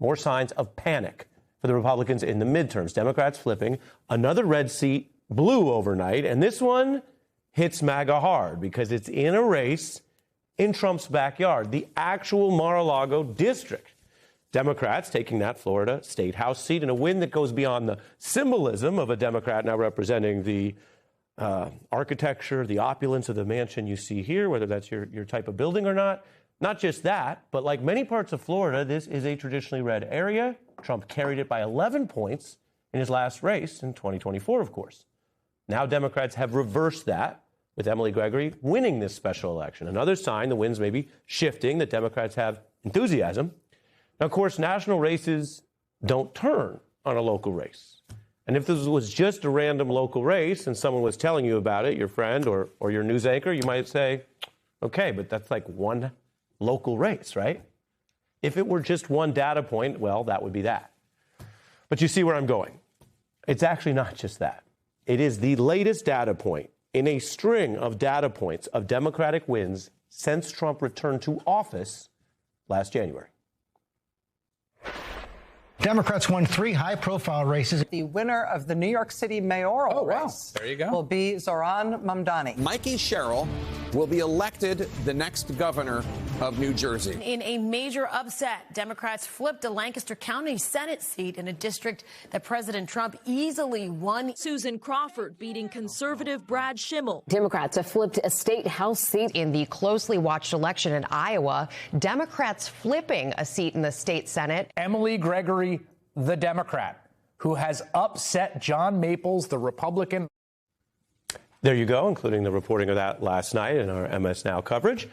more signs of panic for the Republicans in the midterms. Democrats flipping another red seat blue overnight, and this one hits MAGA hard because it's in a race in Trump's backyard, the actual Mar-a-Lago district. Democrats taking that Florida state house seat in a win that goes beyond the symbolism of a Democrat now representing the architecture, the opulence of the mansion you see here, whether that's your type of building or not. Not just that, but like many parts of Florida, this is a traditionally red area. Trump carried it by 11 points in his last race in 2024, of course. Now Democrats have reversed that with Emily Gregory winning this special election. Another sign the winds may be shifting, that Democrats have enthusiasm. Now, of course, national races don't turn on a local race. And if this was just a random local race and someone was telling you about it, your friend or your news anchor, you might say, okay, but that's like one local race, right? If it were just one data point, well, that would be that. But you see where I'm going. It's actually not just that. It is the latest data point in a string of data points of Democratic wins since Trump returned to office last January. Democrats won 3 high-profile races. The winner of the New York City mayoral race there you go. will be Zohran Mamdani. Mikey Sherrill will be elected the next governor of New Jersey. In a major upset, Democrats flipped a Lancaster County Senate seat in a district that President Trump easily won. Susan Crawford beating conservative Brad Schimmel. Democrats have flipped a state house seat in the closely watched election in Iowa. Democrats flipping a seat in the state Senate. Emily Gregory, the Democrat, who has upset John Maples, the Republican. There you go, including the reporting of that last night in our MS Now coverage.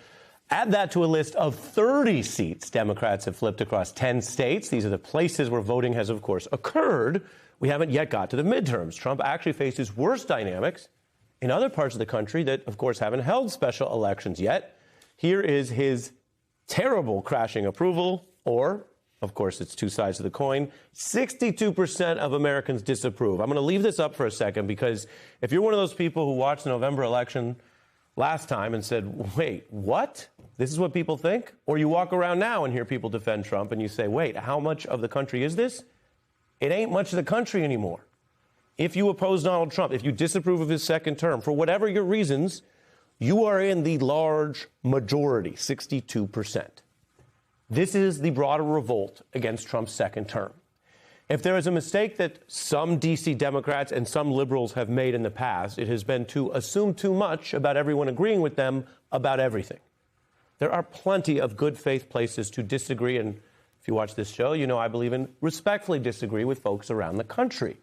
Add that to a list of 30 seats Democrats have flipped across 10 states. These are the places where voting has, of course, occurred. We haven't yet got to the midterms. Trump actually faces worse dynamics in other parts of the country that, of course, haven't held special elections yet. Here is his terrible crashing approval, or, of course, it's two sides of the coin. 62% of Americans disapprove. I'm going to leave this up for a second because if you're one of those people who watched the November election last time and said, wait, what? This is what people think? Or you walk around now and hear people defend Trump and you say, wait, how much of the country is this? It ain't much of the country anymore. If you oppose Donald Trump, if you disapprove of his second term, for whatever your reasons, you are in the large majority, 62%. This is the broader revolt against Trump's second term. If there is a mistake that some D.C. Democrats and some liberals have made in the past, it has been to assume too much about everyone agreeing with them about everything. There are plenty of good faith places to disagree, and if you watch this show, you know I believe in respectfully disagree with folks around the country.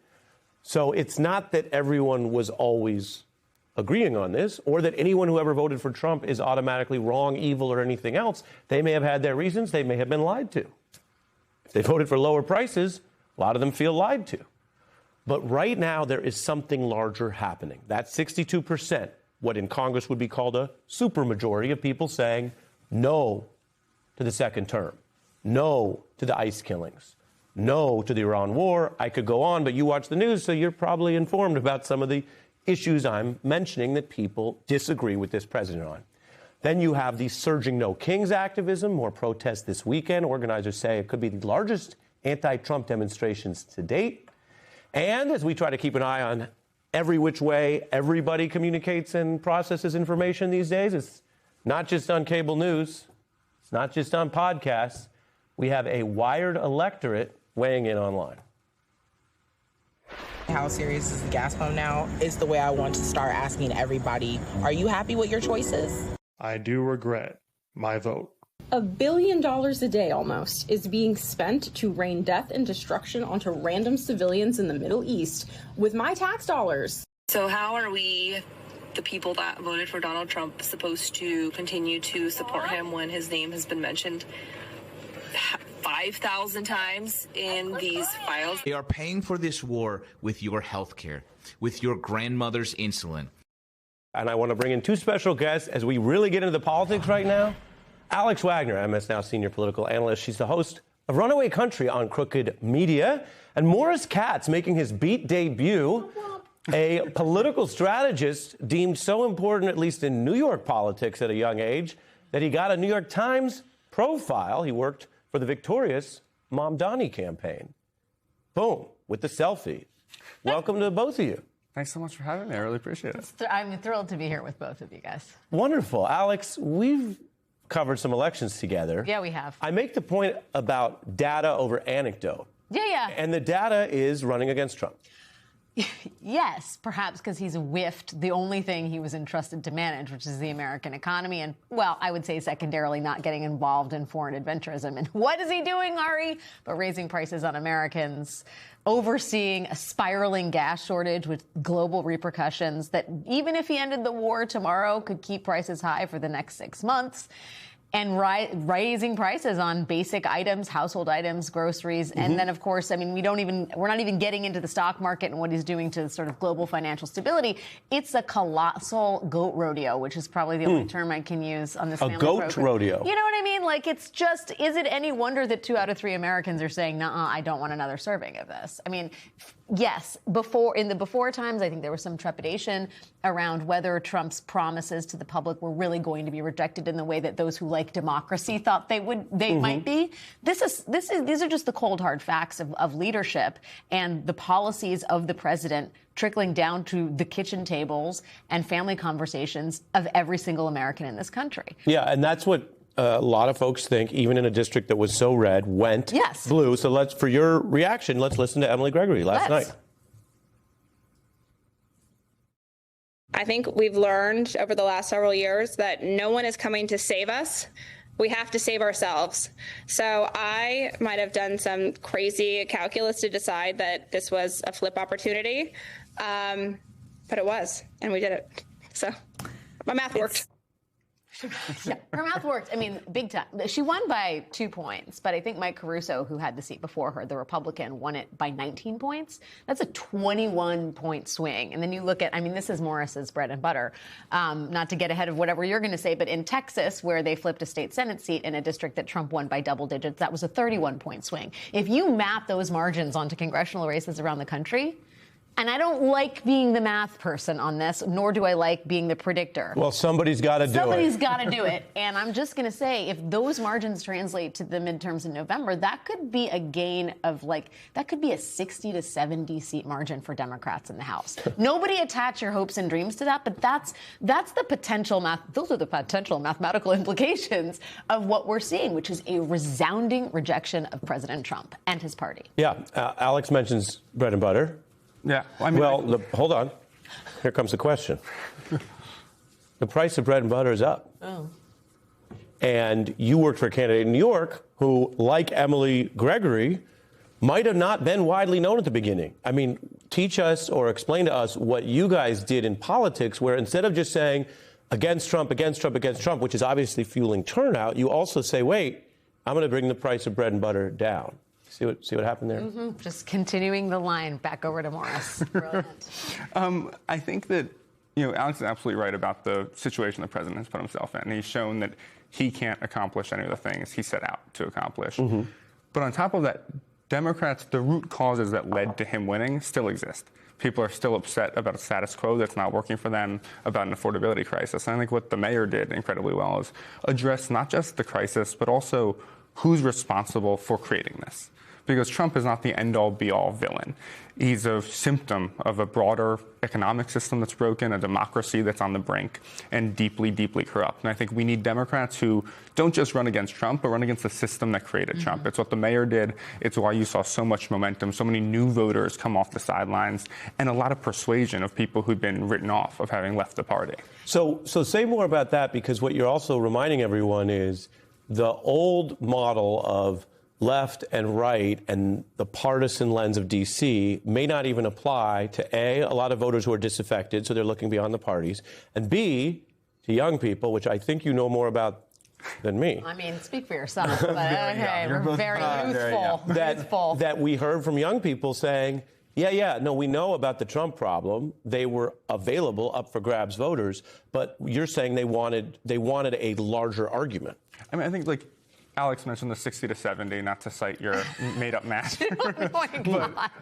So it's not that everyone was always agreeing on this, or that anyone who ever voted for Trump is automatically wrong, evil, or anything else. They may have had their reasons. They may have been lied to. If they voted for lower prices, a lot of them feel lied to. But right now, there is something larger happening. That's 62%, what in Congress would be called a supermajority of people saying no to the second term, no to the ICE killings, no to the Iran war. I could go on, but you watch the news, so you're probably informed about some of the issues I'm mentioning that people disagree with this president on. Then you have the surging No Kings activism, more protests this weekend. Organizers say it could be the largest anti-Trump demonstrations to date. And as we try to keep an eye on every which way everybody communicates and processes information these days, it's not just on cable news, it's not just on podcasts. We have a wired electorate weighing in online. How serious is the gas pump now is the way I want to start asking everybody, are you happy with your choices? I do regret my vote. $1 billion a day almost is being spent to rain death and destruction onto random civilians in the Middle East with my tax dollars. So how are we, the people that voted for Donald Trump, supposed to continue to support him when his name has been mentioned 5,000 times in these files? They are paying for this war with your health care, with your grandmother's insulin. And I want to bring in two special guests as we really get into the politics right now. Alex Wagner, MS Now senior political analyst. She's the host of Runaway Country on Crooked Media. And Morris Katz making his Beat debut, a political strategist deemed so important, at least in New York politics at a young age, that he got a New York Times profile. He worked for the victorious Mamdani campaign. Boom, with the selfie. Welcome to both of you. Thanks so much for having me. I really appreciate it. I'm thrilled to be here with both of you guys. Wonderful. Alex, we've covered some elections together. Yeah, we have. I make the point about data over anecdote. Yeah. And the data is running against Trump. Yes, perhaps because he's whiffed the only thing he was entrusted to manage, which is the American economy. And, well, I would say secondarily not getting involved in foreign adventurism. And what is he doing, Ari? But raising prices on Americans, overseeing a spiraling gas shortage with global repercussions that even if he ended the war tomorrow could keep prices high for the next 6 months. And raising prices on basic items, household items, groceries. And then, of course, I mean, we're not even getting into the stock market and what he's doing to sort of global financial stability. It's a colossal goat rodeo, which is probably the only term I can use on this family program. A goat rodeo. You know what I mean? Like, it's just, is it any wonder that 2 out of 3 Americans are saying, nuh-uh, I don't want another serving of this? I mean, yes, in the before times, I think there was some trepidation around whether Trump's promises to the public were really going to be rejected in the way that those who like democracy thought they might be. These are just the cold hard facts of leadership and the policies of the president trickling down to the kitchen tables and family conversations of every single American in this country. Yeah, and that's what a lot of folks think, even in a district that was so red, went blue. So for your reaction, let's listen to Emily Gregory last night. I think we've learned over the last several years that no one is coming to save us. We have to save ourselves. So I might have done some crazy calculus to decide that this was a flip opportunity, but it was, and we did it. So my math worked. Yeah, her math worked. I mean, big time. She won by 2 points, but I think Mike Caruso, who had the seat before her, the Republican, won it by 19 points. That's a 21-point swing. And then you look at, I mean, this is Morris's bread and butter. Not to get ahead of whatever you're going to say, but in Texas, where they flipped a state Senate seat in a district that Trump won by double digits, that was a 31-point swing. If you map those margins onto congressional races around the country, and I don't like being the math person on this, nor do I like being the predictor. Well, somebody's got to do it. Somebody's got to do it. And I'm just going to say, if those margins translate to the midterms in November, that could be a gain of that could be a 60 to 70 seat margin for Democrats in the House. Nobody attach your hopes and dreams to that, but that's the potential those are the potential mathematical implications of what we're seeing, which is a resounding rejection of President Trump and his party. Yeah. Alex mentions bread and butter. Yeah. I mean, hold on. Here comes the question. The price of bread and butter is up. Oh. And you worked for a candidate in New York who, like Emily Gregory, might have not been widely known at the beginning. I mean, teach us or explain to us what you guys did in politics, where instead of just saying against Trump, against Trump, against Trump, which is obviously fueling turnout, you also say, wait, I'm going to bring the price of bread and butter down. See what happened there? Mm-hmm. Just continuing the line back over to Morris. Brilliant. I think that, Alex is absolutely right about the situation the president has put himself in. He's shown that he can't accomplish any of the things he set out to accomplish. But on top of that, Democrats, the root causes that led to him winning still exist. People are still upset about a status quo that's not working for them, about an affordability crisis. And I think what the mayor did incredibly well is address not just the crisis, but also who's responsible for creating this. Because Trump is not the end-all, be-all villain. He's a symptom of a broader economic system that's broken, a democracy that's on the brink, and deeply, deeply corrupt. And I think we need Democrats who don't just run against Trump, but run against the system that created Trump. It's what the mayor did. It's why you saw so much momentum, so many new voters come off the sidelines, and a lot of persuasion of people who'd been written off of having left the party. So say more about that, because what you're also reminding everyone is the old model of left and right and the partisan lens of D.C. may not even apply to A, lot of voters who are disaffected, so they're looking beyond the parties, and B, to young people, which I think you know more about than me. I mean, speak for yourself, but okay, we're very youthful. That we heard from young people saying, no, we know about the Trump problem. They were available, up for grabs voters, but you're saying they wanted a larger argument. I mean, I think, Alex mentioned the 60 to 70, not to cite your made-up math.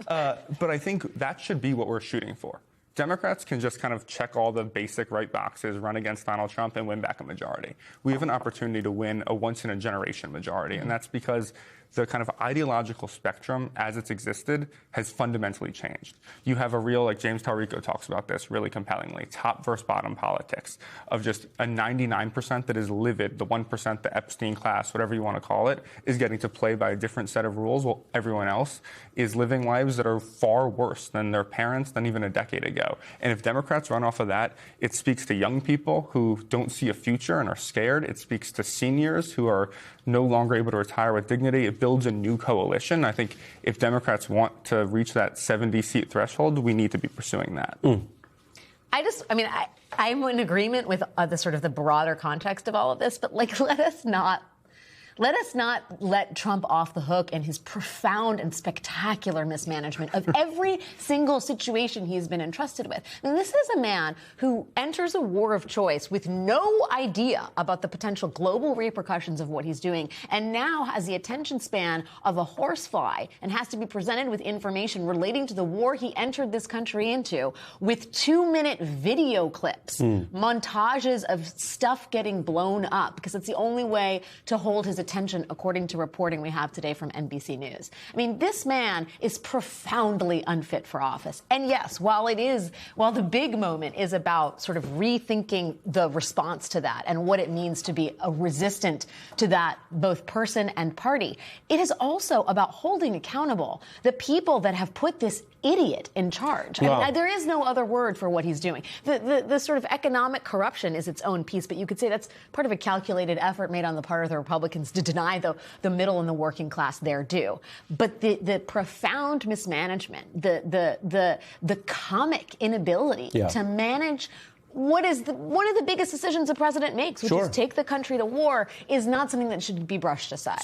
But I think that should be what we're shooting for. Democrats can just kind of check all the basic right boxes, run against Donald Trump, and win back a majority. We have an opportunity to win a once-in-a-generation majority, and that's because the kind of ideological spectrum as it's existed has fundamentally changed. You have a real, like James Talrico talks about this really compellingly, top versus bottom politics of just a 99% that is livid, the 1%, the Epstein class, whatever you want to call it, is getting to play by a different set of rules while everyone else is living lives that are far worse than their parents, than even a decade ago. And if Democrats run off of that, it speaks to young people who don't see a future and are scared. It speaks to seniors who are no longer able to retire with dignity. It builds a new coalition. I think if Democrats want to reach that 70-seat threshold, we need to be pursuing that. I'm in agreement with the sort of the broader context of all of this, but let us not let Trump off the hook in his profound and spectacular mismanagement of every single situation he's been entrusted with. I mean, this is a man who enters a war of choice with no idea about the potential global repercussions of what he's doing, and now has the attention span of a horsefly and has to be presented with information relating to the war he entered this country into with 2-minute video clips, montages of stuff getting blown up, because it's the only way to hold his attention, according to reporting we have today from NBC News. I mean, this man is profoundly unfit for office. And yes, while the big moment is about sort of rethinking the response to that and what it means to be a resistant to that both person and party, it is also about holding accountable the people that have put this idiot in charge. Wow. I mean, there is no other word for what he's doing. The sort of economic corruption is its own piece, but you could say that's part of a calculated effort made on the part of the Republicans to deny the middle and the working class their due. But the profound mismanagement, the comic inability to manage what is one of the biggest decisions a president makes, which is take the country to war, is not something that should be brushed aside.